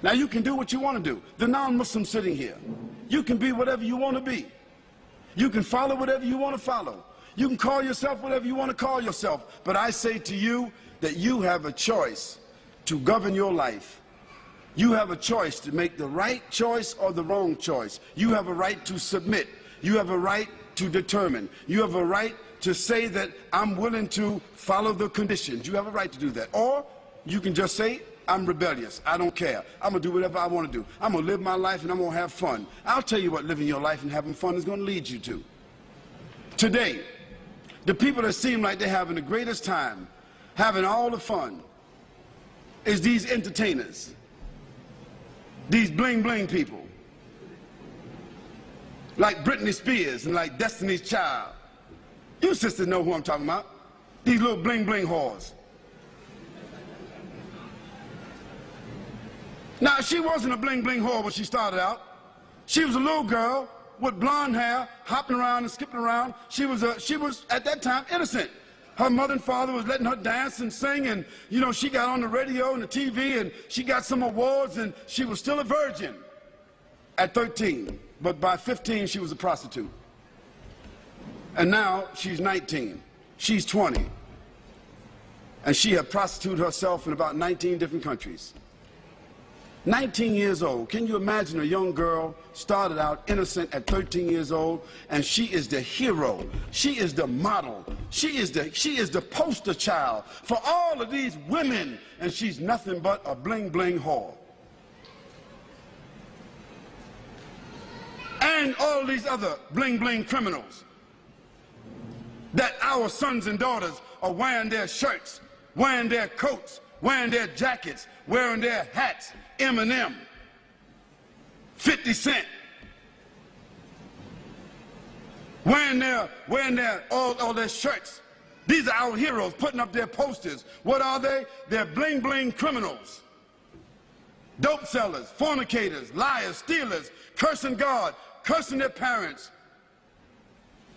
Now you can do what you want to do. The non-Muslim sitting here, you can be whatever you want to be. You can follow whatever you want to follow. You can call yourself whatever you want to call yourself. But I say to you that you have a choice to govern your life. You have a choice to make the right choice or the wrong choice. You have a right to submit. You have a right to determine. You have a right to say that I'm willing to follow the conditions. You have a right to do that. Or you can just say, I'm rebellious. I don't care. I'm going to do whatever I want to do. I'm going to live my life and I'm going to have fun. I'll tell you what living your life and having fun is going to lead you to. Today, the people that seem like they're having the greatest time, having all the fun, is these entertainers. These bling bling people. Like Britney Spears and like Destiny's Child. You sisters know who I'm talking about. These little bling bling whores. Now, she wasn't a bling bling whore when she started out. She was a little girl with blonde hair, hopping around and skipping around. She was at that time innocent. Her mother and father was letting her dance and sing, and you know, she got on the radio and the TV and she got some awards, and she was still a virgin at 13. But by 15 she was a prostitute. And now she's 19. She's 20. And she had prostituted herself in about 19 different countries. 19 years old. Can you imagine a young girl started out innocent at 13 years old, and she is the hero. She is the model. She is the poster child for all of these women, and she's nothing but a bling bling whore. And all these other bling bling criminals that our sons and daughters are wearing their shirts, wearing their coats, wearing their jackets, wearing their hats. Eminem, 50 Cent, wearing all their shirts. These are our heroes, putting up their posters. What are they? They're bling bling criminals, dope sellers, fornicators, liars, stealers, cursing God, cursing their parents,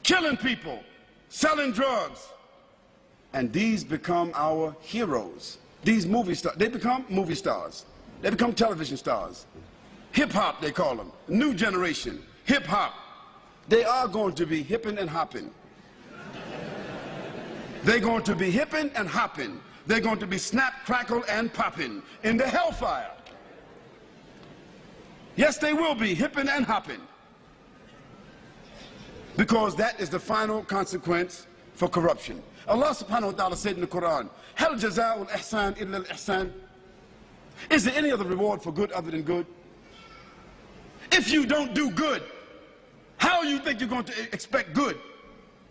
killing people, selling drugs. And these become our heroes. These movie stars, they become movie stars. They become television stars. Hip-hop, they call them. New generation. Hip-hop. They are going to be hipping and hopping. They're going to be hipping and hopping. They're going to be snap, crackle, and popping in the hellfire. Yes, they will be hipping and hopping. Because that is the final consequence for corruption. Allah subhanahu wa ta'ala said in the Quran, Hal jaza'ul ihsan illa al-ihsan. Is there any other reward for good other than good? If you don't do good, how do you think you're going to expect good?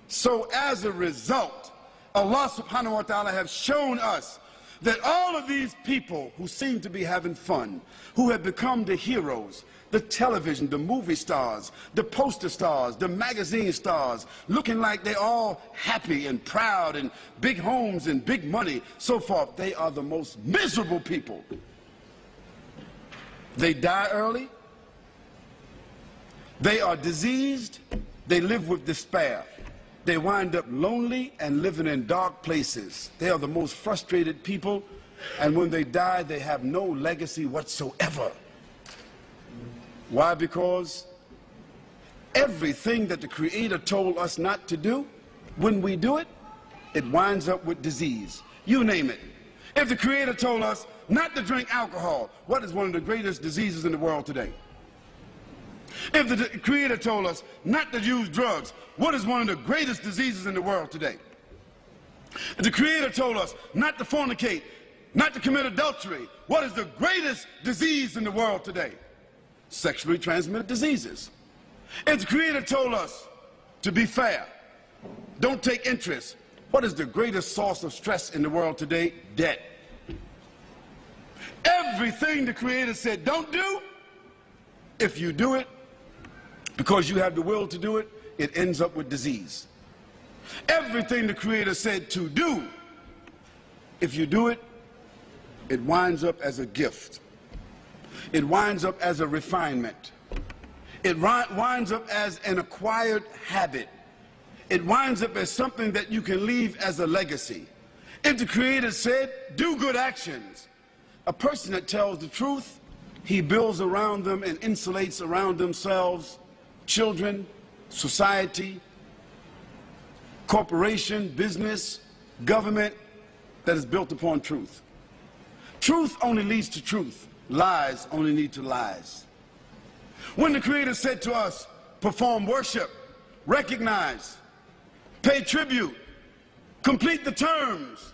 So as a result, Allah subhanahu wa ta'ala has shown us that all of these people who seem to be having fun, who have become the heroes, the television, the movie stars, the poster stars, the magazine stars, looking like they're all happy and proud and big homes and big money, so forth, they are the most miserable people. They die early. They are diseased. They live with despair. They wind up lonely and living in dark places. They are the most frustrated people, and when they die, they have no legacy whatsoever. Why? Because everything that the Creator told us not to do, when we do it, it winds up with disease. You name it. If the Creator told us not to drink alcohol, what is one of the greatest diseases in the world today? If the Creator told us not to use drugs, what is one of the greatest diseases in the world today? If the Creator told us not to fornicate, not to commit adultery, what is the greatest disease in the world today? Sexually transmitted diseases. If the Creator told us to be fair, don't take interest, what is the greatest source of stress in the world today? Debt. Everything the Creator said don't do, if you do it because you have the will to do it, it ends up with disease. Everything the Creator said to do, if you do it, it winds up as a gift. It winds up as a refinement. It winds up as an acquired habit. It winds up as something that you can leave as a legacy. If the Creator said, do good actions, a person that tells the truth He builds around them and insulates around themselves children, society, corporation, business, government that is built upon truth. Truth only leads to truth. Lies only lead to lies. When the Creator said to us, perform worship, recognize, pay tribute, complete the terms,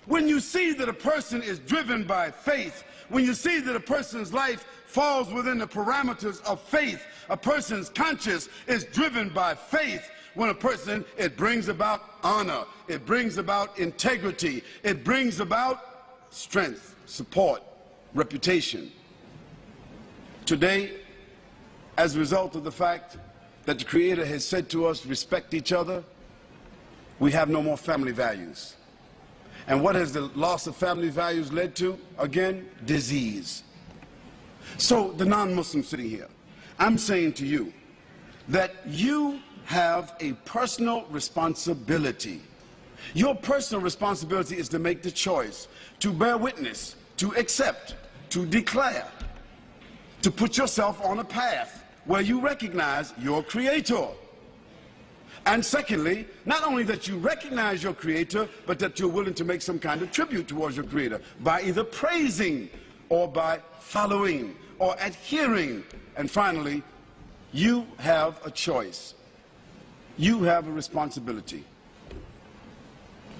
when you see that a person is driven by faith, when you see that a person's life falls within the parameters of faith, a person's conscience is driven by faith, when a person, it brings about honor, it brings about integrity, it brings about strength, support, reputation. Today, as a result of the fact that the Creator has said to us, respect each other, we have no more family values. And what has the loss of family values led to? Again, disease. So the non-Muslim sitting here, I'm saying to you that you have a personal responsibility. Your personal responsibility is to make the choice, to bear witness, to accept, to declare, to put yourself on a path where you recognize your Creator. And secondly, not only that you recognize your Creator, but that you're willing to make some kind of tribute towards your Creator by either praising or by following or adhering. And finally, you have a choice. You have a responsibility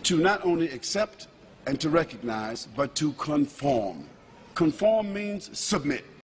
to not only accept and to recognize, but to conform. Conform means submit.